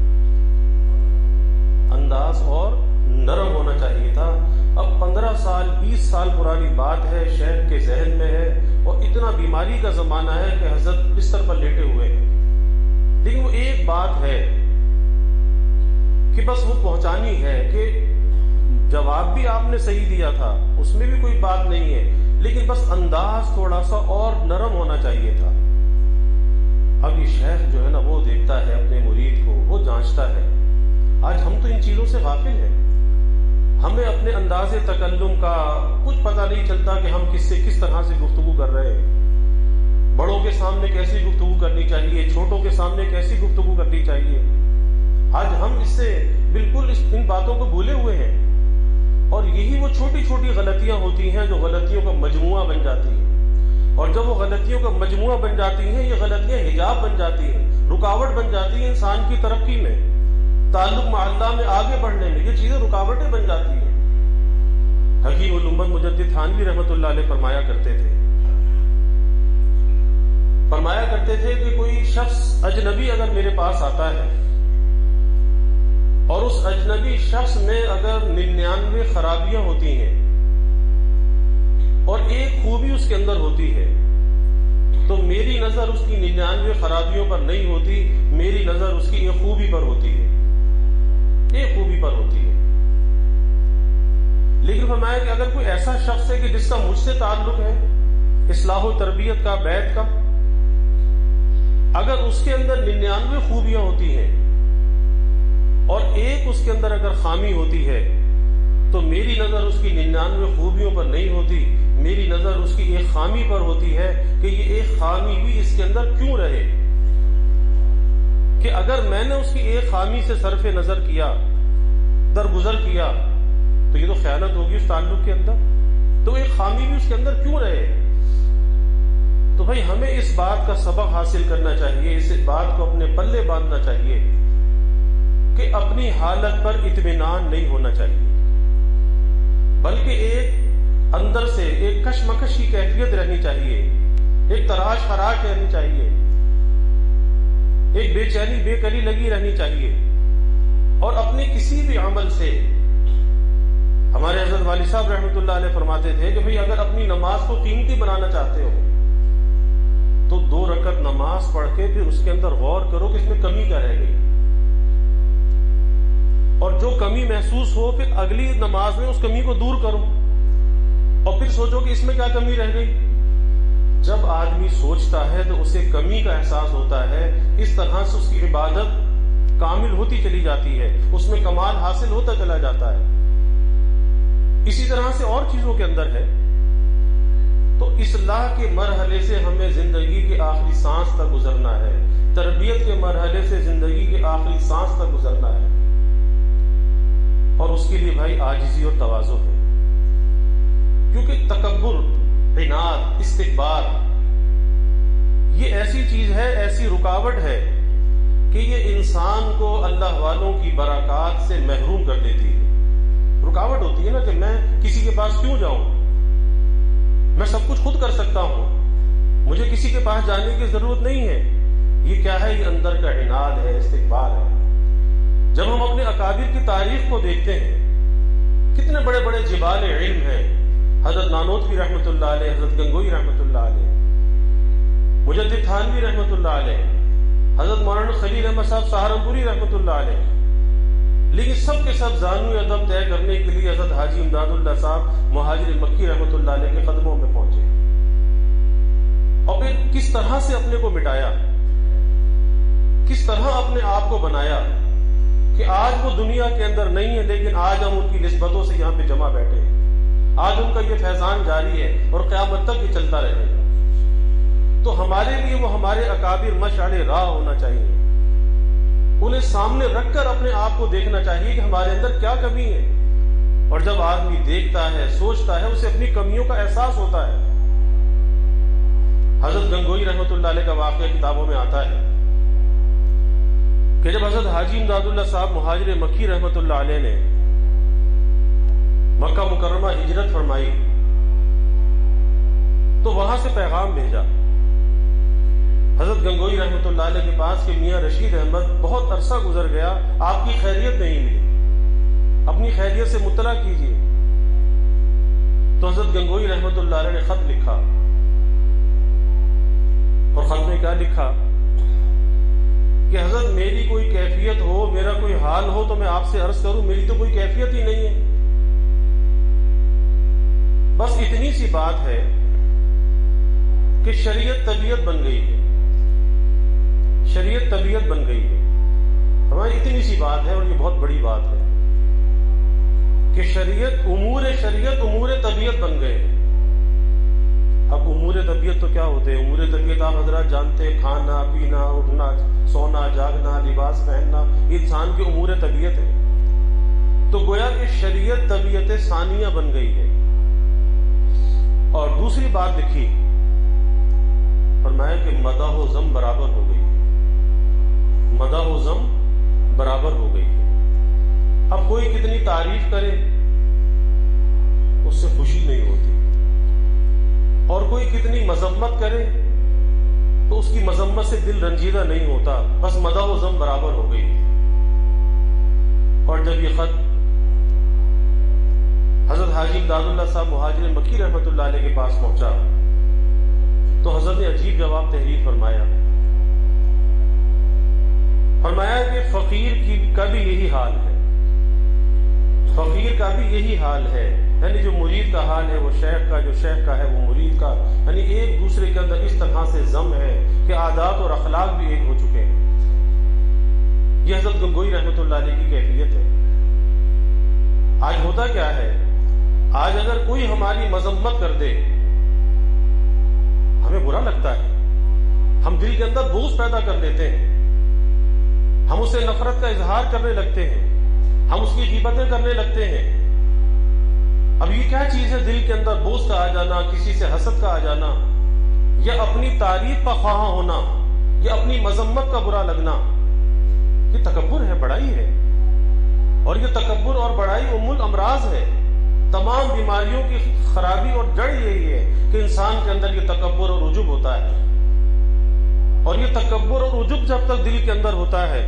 انداز اور نرم ہونا چاہیے تھا۔ اب 15 سال 20 سال پرانی بات ہے، شیخ کے ذہن میں ہے، اور اتنا بیماری کا زمانہ ہے کہ حضرت بستر پر لیٹے ہوئے ہیں، لیکن وہ ایک بات ہے کہ بس وہ پہنچانی ہے کہ جواب بھی آپ نے صحیح دیا تھا، اس میں بھی کوئی بات نہیں ہے، لیکن بس انداز تھوڑا سا اور نرم ہونا چاہیے تھا۔ اب یہ شیخ جو ہے نا، وہ دیکھتا ہے اپنے مرید کو، وہ جانچتا ہے۔ آج ہم تو ان چیزوں سے غافل ہیں، ہمیں اپنے انداز تکلم کا کچھ پتہ نہیں چلتا کہ ہم کس طرح سے گفتگو کر رہے ہیں، بڑوں کے سامنے کیسی گفتگو کرنی چاہیے، چھوٹوں کے سامنے کیسی گفتگو کرنی چاہیے۔ آج ہم اس سے بالکل ان باتوں کو بھولے ہوئے ہیں، اور یہی وہ چھوٹی چھوٹی غلطیاں ہوتی ہیں جو غلطیوں کا مجموعہ بن جاتی ہیں، اور جب وہ غلطیوں کا مجموعہ بن جاتی ہیں، یہ غلطیاں حجاب بن جاتی ہیں، رکاوٹ بن جاتی ہیں انسان کی ترقی میں، تعلق مع اللہ میں آگے بڑھنے میں، یہ چیزیں رکاوٹیں بن جاتی ہیں۔ حکیم الامت مجدد تھانوی رحمۃ اللہ علیہ فرمایا کرتے تھے کہ کوئی شخص اجنبی اگر میرے پاس آتا ہے، اور اس اجنبی شخص میں اگر 99 خرابیاں ہوتی ہیں اور ایک خوبی اس کے اندر ہوتی ہے، تو میری نظر اس کی 99 خرابیوں پر نہیں ہوتی، میری نظر اس کی ایک خوبی پر ہوتی ہے، ایک خوبی پر ہوتی ہے۔ لیکن فرمایا کہ اگر کوئی ایسا شخص ہے کہ جس کا مجھ سے تعلق ہے، اصلاح و تربیت کا، بیت کا، اگر اس کے اندر 99 خوبیاں ہوتی ہیں اور ایک اس کے اندر اگر خامی ہوتی ہے، تو میری نظر اس کی 99 خوبیوں پر نہیں ہوتی، میری نظر اس کی ایک خامی پر ہوتی ہے کہ یہ ایک خامی بھی اس کے اندر کیوں رہے، کہ اگر میں نے اس کی ایک خامی سے صرف نظر کیا، درگزر کیا، تو یہ تو خیانت ہوگی اس تعلق کے اندر، تو ایک خامی بھی اس کے اندر کیوں رہے۔ تو بھائی ہمیں اس بات کا سبق حاصل کرنا چاہیے، اس بات کو اپنے پلے باندھنا چاہیے کہ اپنی حالت پر اطمینان نہیں ہونا چاہیے، بلکہ ایک اندر سے ایک کشمکش کی کیفیت رہنی چاہیے، ایک تراش خراش رہنی چاہیے، ایک بے چینی بے قلی لگی رہنی چاہیے، اور اپنے کسی بھی عمل سے، ہمارے حضرت والد صاحب رحمۃ اللہ علیہ فرماتے تھے کہ بھئی اگر اپنی نماز کو قیمتی بنانا چاہتے ہو تو 2 رکعت نماز پڑھ کے پھر اس کے اندر غور کرو کہ اس میں کمی کیا رہ گئی، اور جو کمی محسوس ہو پھر اگلی نماز میں اس کمی کو دور کرو، اور پھر سوچو کہ اس میں کیا کمی رہ گئی۔ جب آدمی سوچتا ہے تو اسے کمی کا احساس ہوتا ہے، اس طرح سے اس کی عبادت کامل ہوتی چلی جاتی ہے، اس میں کمال حاصل ہوتا چلا جاتا ہے۔ اسی طرح سے اور چیزوں کے اندر ہے، تو اصلاح کے مرحلے سے ہمیں زندگی کے آخری سانس تک گزرنا ہے، تربیت کے مرحلے سے زندگی کے آخری سانس تک گزرنا ہے، اور اس کے لیے بھائی عاجزی اور تواضع ہے، کیونکہ تکبر، عناد، استکبار یہ ایسی چیز ہے، ایسی رکاوٹ ہے کہ یہ انسان کو اللہ والوں کی برکات سے محروم کر دیتی ہے۔ رکاوٹ ہوتی ہے نا کہ میں کسی کے پاس کیوں جاؤں، میں سب کچھ خود کر سکتا ہوں، مجھے کسی کے پاس جانے کی ضرورت نہیں ہے۔ یہ کیا ہے؟ یہ اندر کا عناد ہے، استکبار ہے۔ جب ہم اپنے اکابر کی تاریخ کو دیکھتے ہیں، کتنے بڑے بڑے جبال علم ہیں، حضرت نانوتوی رحمۃ اللہ علیہ، حضرت گنگوئی رحمۃ اللہ علیہ، مجدد تھانوی رحمۃ اللہ علیہ، حضرت مولانا خلیل احمد صاحب سہارنپوری رحمۃ اللہ علیہ، لیکن سب کے سب زانو ادب طے کرنے کے لیے حضرت حاجی امداد اللہ صاحب مہاجر مکی رحمۃ اللہ علیہ کے قدموں میں پہنچے، اور پھر کس طرح سے اپنے کو مٹایا، کس طرح اپنے آپ کو بنایا کہ آج وہ دنیا کے اندر نہیں ہے، لیکن آج ہم ان کی نسبتوں سے یہاں پہ جمع بیٹھے ہیں، آج ان کا یہ فیضان جاری ہے اور قیامت تک یہ چلتا رہے گا۔ تو ہمارے لیے وہ ہمارے اکابر مشعل راہ ہونا چاہیے، انہیں سامنے رکھ کر اپنے آپ کو دیکھنا چاہیے کہ ہمارے اندر کیا کمی ہے، اور جب آدمی دیکھتا ہے، سوچتا ہے، اسے اپنی کمیوں کا احساس ہوتا ہے۔ حضرت گنگوئی رحمۃ اللہ علیہ کا واقعہ کتابوں میں آتا ہے کہ جب حضرت حاجی امداد اللہ صاحب مہاجر مکی رحمۃ اللہ علیہ نے مکہ مکرمہ ہجرت فرمائی تو وہاں سے پیغام بھیجا حضرت گنگوئی رحمۃ اللہ علیہ کے پاس کہ میاں رشید احمد بہت عرصہ گزر گیا، آپ کی خیریت نہیں ملی، اپنی خیریت سے مطلع کیجیے۔ تو حضرت گنگوئی رحمۃ اللہ علیہ نے خط لکھا، اور خط میں کیا لکھا کہ حضرت میری کوئی کیفیت ہو، میرا کوئی حال ہو تو میں آپ سے عرض کروں، میری تو کوئی کیفیت ہی نہیں ہے، بس اتنی سی بات ہے کہ شریعت طبیعت بن گئی ہے، شریعت طبیعت بن گئی ہے۔ ہماری اتنی سی بات ہے، اور یہ بہت بڑی بات ہے کہ شریعت امور طبیعت بن گئے ہیں۔ اب امور طبیعت تو کیا ہوتے ہیں؟ امور طبیعت آپ حضرات جانتے ہیں، کھانا پینا، اٹھنا، سونا، جاگنا، لباس پہننا، انسان کی امور طبیعت ہے۔ تو گویا کہ شریعت طبیعت ثانیہ بن گئی ہے۔ اور دوسری بات لکھی، فرمایا کہ مدح و ذم برابر ہو گئی، مدح و ذم برابر ہو گئی ہے۔ اب کوئی کتنی تعریف کرے اس سے خوشی نہیں ہوتی، اور کوئی کتنی مذمت کرے تو اس کی مذمت سے دل رنجیدہ نہیں ہوتا، بس مدح و ذم برابر ہو گئی۔ اور جب یہ خط حضرت حاجی امداد اللہ صاحب مہاجر مکی رحمۃ اللہ علیہ کے پاس پہنچا تو حضرت نے عجیب جواب تحریر فرمایا کہ فقیر کا بھی یہی حال ہے، فقیر کا بھی یہی حال ہے، یعنی جو مرید کا حال ہے وہ شیخ کا، جو شیخ کا ہے وہ مرید کا، یعنی ایک دوسرے کے اندر اس طرح سے ضم ہے کہ عادات اور اخلاق بھی ایک ہو چکے ہیں۔ یہ حضرت گنگوئی رحمۃ اللہ علیہ کی کیفیت ہے۔ آج ہوتا کیا ہے، آج اگر کوئی ہماری مذمت کر دے ہمیں برا لگتا ہے، ہم دل کے اندر بغض پیدا کر لیتے ہیں، ہم اسے نفرت کا اظہار کرنے لگتے ہیں، ہم اس کی غیبتیں کرنے لگتے ہیں۔ اب یہ کیا چیز ہے دل کے اندر بغض کا آ جانا، کسی سے حسد کا آ جانا، یا اپنی تعریف کا خواہاں ہونا، یا اپنی مذمت کا برا لگنا؟ یہ تکبر ہے، بڑائی ہے، اور یہ تکبر اور بڑائی ام الامراض ہے۔ تمام بیماریوں کی خرابی اور جڑ یہی ہے کہ انسان کے اندر یہ تکبر اور عجب ہوتا ہے، اور یہ تکبر اور عجب جب تک دل کے اندر ہوتا ہے،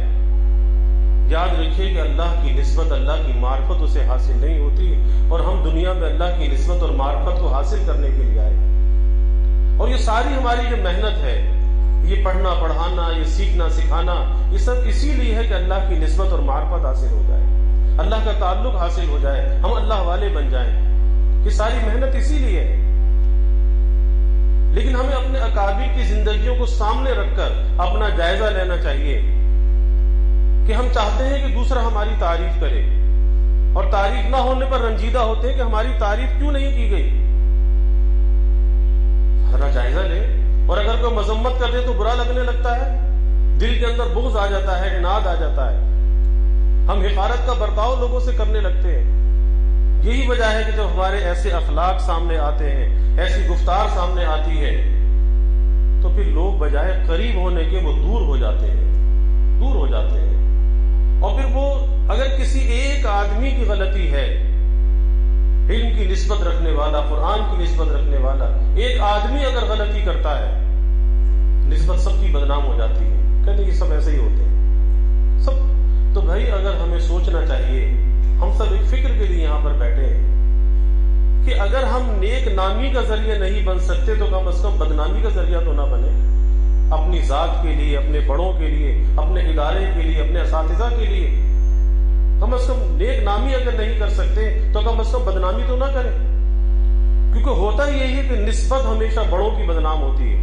یاد رکھیے کہ اللہ کی نسبت، اللہ کی معرفت اسے حاصل نہیں ہوتی، اور ہم دنیا میں اللہ کی نسبت اور معرفت کو حاصل کرنے کے لیے آئے۔ اور یہ ساری ہماری جو محنت ہے، یہ پڑھنا پڑھانا، یہ سیکھنا سکھانا، یہ سب اسی لیے ہے کہ اللہ کی نسبت اور معرفت حاصل ہو جائے، اللہ کا تعلق حاصل ہو جائے، ہم اللہ والے بن جائیں۔ یہ ساری محنت اسی لیے ہے۔ لیکن ہمیں اپنے اکابر کی زندگیوں کو سامنے رکھ کر اپنا جائزہ لینا چاہیے کہ ہم چاہتے ہیں کہ دوسرا ہماری تعریف کرے، اور تعریف نہ ہونے پر رنجیدہ ہوتے ہیں کہ ہماری تعریف کیوں نہیں کی گئی۔ ذرا جائزہ لے، اور اگر کوئی مذمت کر دے تو برا لگنے لگتا ہے، دل کے اندر بغض آ جاتا ہے، اناد آ جاتا ہے، ہم حقارت کا برتاؤ لوگوں سے کرنے لگتے ہیں۔ یہی وجہ ہے کہ جب ہمارے ایسے اخلاق سامنے آتے ہیں، ایسی گفتار سامنے آتی ہے، تو پھر لوگ بجائے قریب ہونے کے وہ دور ہو جاتے ہیں، دور ہو جاتے ہیں۔ اور پھر وہ اگر کسی ایک آدمی کی غلطی ہے، علم کی نسبت رکھنے والا، قرآن کی نسبت رکھنے والا ایک آدمی اگر غلطی کرتا ہے، نسبت سب کی بدنام ہو جاتی ہے، کہتے ہیں یہ سب ایسے ہی ہوتے ہیں سب۔ تو بھائی اگر ہمیں سوچنا چاہیے، ہم سب ایک فکر کے لیے یہاں پر بیٹھے ہیں کہ اگر ہم نیک نامی کا ذریعہ نہیں بن سکتے تو کم از کم بدنامی کا ذریعہ تو نہ بنے، اپنی ذات کے لیے، اپنے بڑوں کے لیے، اپنے ادارے کے لیے، اپنے اساتذہ کے لیے کم از کم نیک نامی اگر نہیں کر سکتے تو کم از کم بدنامی تو نہ کریں۔ کیونکہ ہوتا یہی ہے کہ نسبت ہمیشہ بڑوں کی بدنام ہوتی ہے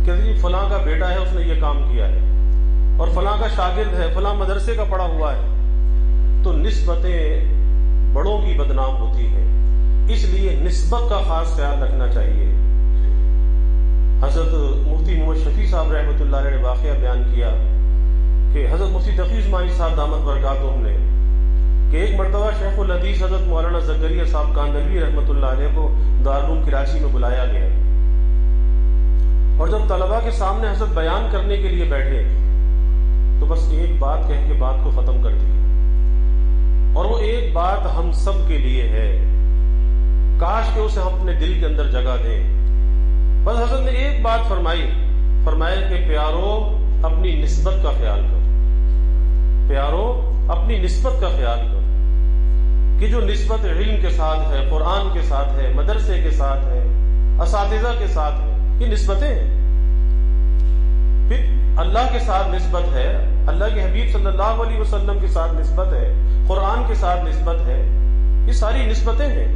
کہ جی فلاں کا بیٹا ہے، اس نے یہ کام کیا ہے، اور فلاں کا شاگرد ہے، فلاں مدرسے کا پڑھا ہوا ہے، تو نسبتیں بڑوں کی بدنام ہوتی ہیں۔ اس لیے نسبت کا خاص خیال رکھنا چاہیے۔ حضرت مفتی محمد شفیع صاحب رحمۃ اللہ علیہ نے واقعہ بیان کیا کہ حضرت مفتی تقی عثمانی صاحب دامت برکاتہم نے کہ ایک مرتبہ شیخ الحدیث حضرت مولانا زکریا صاحب کاندلوی رحمۃ اللہ علیہ کو دارالعلوم کراچی میں بلایا گیا، اور جب طلباء کے سامنے حضرت بیان کرنے کے لیے بیٹھے تو بس ایک بات کہہ کے بات کو ختم کر دی، اور وہ ایک بات ہم سب کے لیے ہے، کاش کہ اسے ہم اپنے دل کے اندر جگہ دیں۔ بس حضرت نے ایک بات فرمایا کہ پیارو اپنی نسبت کا خیال کرو، پیارو اپنی نسبت کا خیال کرو، کہ جو نسبت علم کے ساتھ ہے، قرآن کے ساتھ ہے، مدرسے کے ساتھ ہے، اساتذہ کے ساتھ ہے، یہ نسبتیں ہیں۔ پھر اللہ کے ساتھ نسبت ہے، اللہ کے حبیب صلی اللہ علیہ وسلم کے ساتھ نسبت ہے، قرآن کے ساتھ نسبت ہے، یہ ساری نسبتیں ہیں۔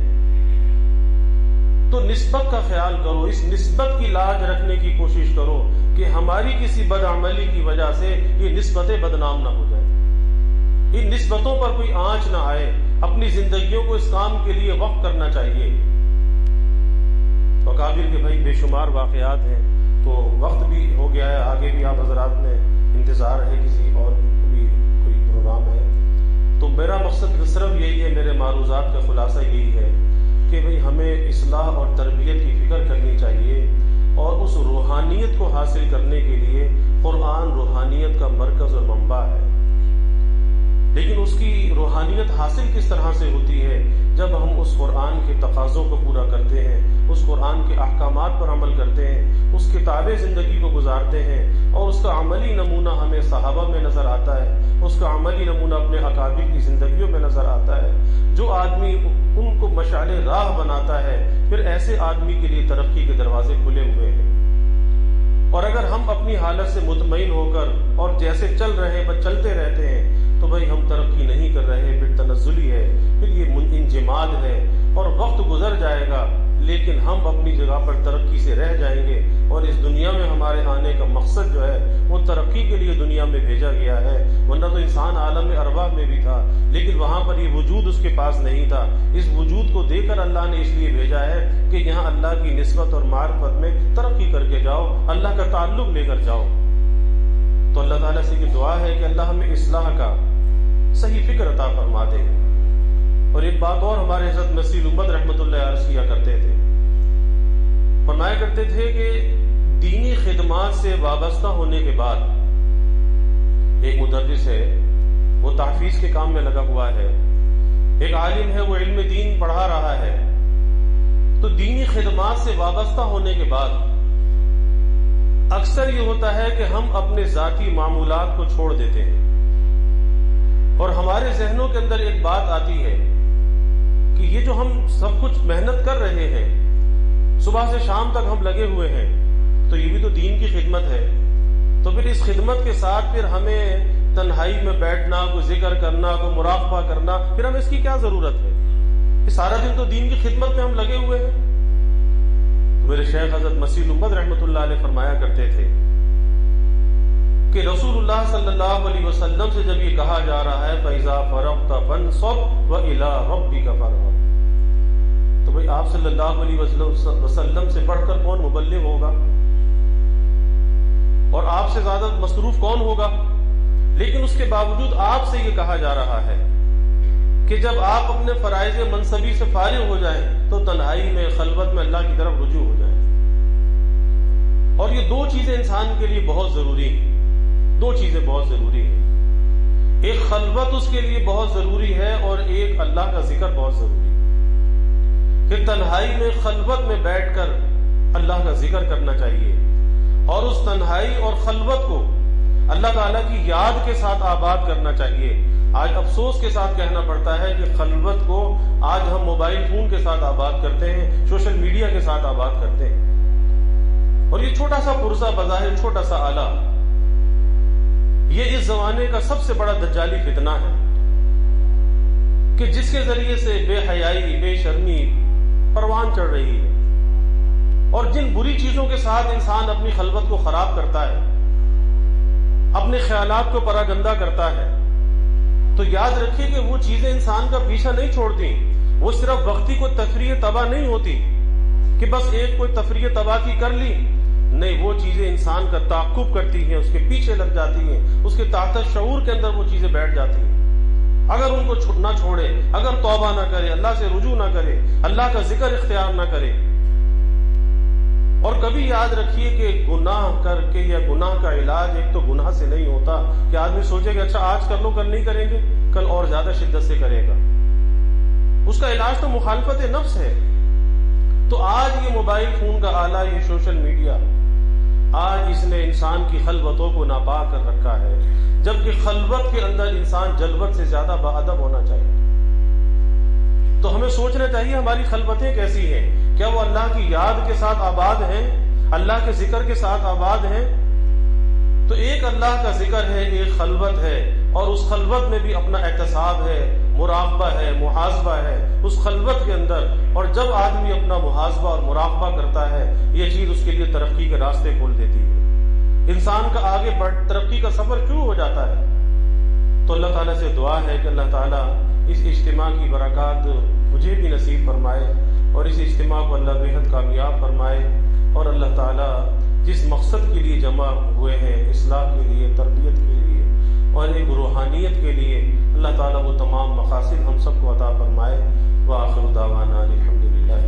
تو نسبت کا خیال کرو، اس نسبت کی لاج رکھنے کی کوشش کرو کہ ہماری کسی بدعملی کی وجہ سے یہ نسبتیں بدنام نہ ہو جائیں، ان نسبتوں پر کوئی آنچ نہ آئے، اپنی زندگیوں کو اس کام کے لیے وقف کرنا چاہیے۔ اکابر کے بھائی بے شمار واقعات ہیں، تو وقت بھی ہو گیا ہے، آگے بھی آپ حضرات نے انتظار ہے، کسی اور بھی کوئی پروگرام ہے، تو میرا مقصد صرف یہی ہے، میرے معروضات کا خلاصہ یہی ہے کہ بھئی ہمیں اصلاح اور تربیت کی فکر کرنی چاہیے، اور اس روحانیت کو حاصل کرنے کے لیے قرآن روحانیت کا مرکز اور منبع ہے۔ لیکن اس کی روحانیت حاصل کس طرح سے ہوتی ہے؟ جب ہم اس قرآن کے تقاضوں کو پورا کرتے ہیں، اس قرآن کے احکامات پر عمل کرتے ہیں، اس کتاب زندگی کو گزارتے ہیں، اور اس کا عملی نمونہ ہمیں صحابہ میں نظر آتا ہے، اس کا عملی نمونہ اپنے اکابر کی زندگیوں میں نظر آتا ہے۔ جو آدمی ان کو مشعل راہ بناتا ہے، پھر ایسے آدمی کے لیے ترقی کے دروازے کھلے ہوئے ہیں۔ اور اگر ہم اپنی حالت سے مطمئن ہو کر اور جیسے چل رہے بس چلتے رہتے ہیں تو بھائی ہم ترقی نہیں کر رہے، پھر تنزلی ہے، پھر یہ انجماد ہے، اور وقت گزر جائے گا لیکن ہم اپنی جگہ پر ترقی سے رہ جائیں گے، اور اس دنیا میں ہمارے آنے کا مقصد جو ہے وہ ترقی کے لیے دنیا میں بھیجا گیا ہے، ورنہ تو انسان عالم ارواح میں بھی تھا، لیکن وہاں پر یہ وجود اس کے پاس نہیں تھا۔ اس وجود کو دے کر اللہ نے اس لیے بھیجا ہے کہ یہاں اللہ کی نسبت اور معرفت میں ترقی کر کے جاؤ، اللہ کا تعلق لے کر جاؤ۔ تو اللہ تعالیٰ سے یہ دعا ہے کہ اللہ ہمیں اصلاح کا صحیح فکر عطا فرما دے۔ اور ایک بات اور ہمارے حضرت مسیح امت رحمۃ اللہ عرض کیا کرتے تھے، فرمایا کرتے تھے کہ دینی خدمات سے وابستہ ہونے کے بعد، ایک مدرس ہے وہ تحفیظ کے کام میں لگا ہوا ہے، ایک عالم ہے وہ علم دین پڑھا رہا ہے، تو دینی خدمات سے وابستہ ہونے کے بعد اکثر یہ ہوتا ہے کہ ہم اپنے ذاتی معمولات کو چھوڑ دیتے ہیں، اور ہمارے ذہنوں کے اندر ایک بات آتی ہے کہ یہ جو ہم سب کچھ محنت کر رہے ہیں، صبح سے شام تک ہم لگے ہوئے ہیں، تو یہ بھی تو دین کی خدمت ہے، تو پھر اس خدمت کے ساتھ پھر ہمیں تنہائی میں بیٹھنا، کوئی ذکر کرنا، کوئی مراقبہ کرنا، پھر ہمیں اس کی کیا ضرورت ہے؟ یہ سارا دن تو دین کی خدمت میں ہم لگے ہوئے ہیں۔ میرے شیخ حضرت مسیح امت رحمۃ اللہ علیہ فرمایا کرتے تھے کہ رسول اللہ صلی اللہ علیہ وسلم سے جب یہ کہا جا رہا ہے فَإِذَا فَرَغْتَ فَانصَبْ وَإِلَىٰ رَبِّكَ فَارْغَب، تو بھئی آپ صلی اللہ علیہ وسلم سے بڑھ کر کون مبلغ ہوگا، اور آپ سے زیادہ مصروف کون ہوگا؟ لیکن اس کے باوجود آپ سے یہ کہا جا رہا ہے کہ جب آپ اپنے فرائض منصبی سے فارغ ہو جائیں تو تنہائی میں، خلوت میں اللہ کی طرف رجوع ہو جائیں۔ اور یہ دو چیزیں انسان کے لیے بہت ضروری ہیں، دو چیزیں بہت ضروری ہیں، ایک خلوت اس کے لیے بہت ضروری ہے، اور ایک اللہ کا ذکر بہت ضروری ہے، کہ تنہائی میں، خلوت میں بیٹھ کر اللہ کا ذکر کرنا چاہیے، اور اس تنہائی اور خلوت کو اللہ تعالیٰ کی یاد کے ساتھ آباد کرنا چاہیے۔ آج افسوس کے ساتھ کہنا پڑتا ہے کہ خلوت کو آج ہم موبائل فون کے ساتھ آباد کرتے ہیں، سوشل میڈیا کے ساتھ آباد کرتے ہیں، اور یہ چھوٹا سا پرزہ، بظاہر چھوٹا سا آلہ، یہ اس زمانے کا سب سے بڑا دجالی فتنہ ہے، کہ جس کے ذریعے سے بے حیائی، بے شرمی پروان چڑھ رہی ہے، اور جن بری چیزوں کے ساتھ انسان اپنی خلوت کو خراب کرتا ہے، اپنے خیالات کو پراگندہ کرتا ہے، تو یاد رکھیے کہ وہ چیزیں انسان کا پیچھا نہیں چھوڑتی، وہ صرف وقتی کوئی تفریح تباہ نہیں ہوتی کہ بس ایک کوئی تفریح تباہ کی کر لی، نہیں، وہ چیزیں انسان کا تعاقب کرتی ہیں، اس کے پیچھے لگ جاتی ہیں، اس کے تحت شعور کے اندر وہ چیزیں بیٹھ جاتی ہیں۔ اگر ان کو نہ چھوڑے، اگر توبہ نہ کرے، اللہ سے رجوع نہ کرے، اللہ کا ذکر اختیار نہ کرے، اور کبھی یاد رکھیے کہ گناہ کر کے یا گناہ کا علاج ایک تو گناہ سے نہیں ہوتا کہ آدمی سوچے کہ اچھا آج کر لو، کل نہیں کریں گے، کل اور زیادہ شدت سے کرے گا، اس کا علاج تو مخالفت نفس ہے۔ تو آج یہ موبائل فون کا آلہ، یہ سوشل میڈیا، آج اس نے انسان کی خلوتوں کو ناپاک کر رکھا ہے، جبکہ خلوت کے اندر انسان جلوت سے زیادہ باادب ہونا چاہیے۔ تو ہمیں سوچنا چاہیے ہماری خلوتیں کیسی ہیں، کیا وہ اللہ کی یاد کے ساتھ آباد ہیں، اللہ کے ذکر کے ساتھ آباد ہیں؟ تو ایک اللہ کا ذکر ہے، ایک خلوت ہے، اور اس خلوت میں بھی اپنا احتساب ہے، مراقبہ ہے، محاسبہ ہے اس خلوت کے اندر، اور جب آدمی اپنا محاسبہ اور مراقبہ کرتا ہے، یہ چیز اس کے لیے ترقی کے راستے کھول دیتی ہے، انسان کا آگے ترقی کا سفر شروع ہو جاتا ہے۔ تو اللہ تعالیٰ سے دعا ہے کہ اللہ تعالیٰ اس اجتماع کی برکات مجھے بھی نصیب فرمائے، اور اس اجتماع کو اللہ بےحد کامیاب فرمائے، اور اللہ تعالیٰ جس مقصد کے لیے جمع ہوئے ہیں، اصلاح کے لیے، تربیت کے لیے اور ایک روحانیت کے لیے، اللہ تعالیٰ وہ تمام مقاصد ہم سب کو عطا فرمائے۔ وآخر دعوانا الحمدللہ۔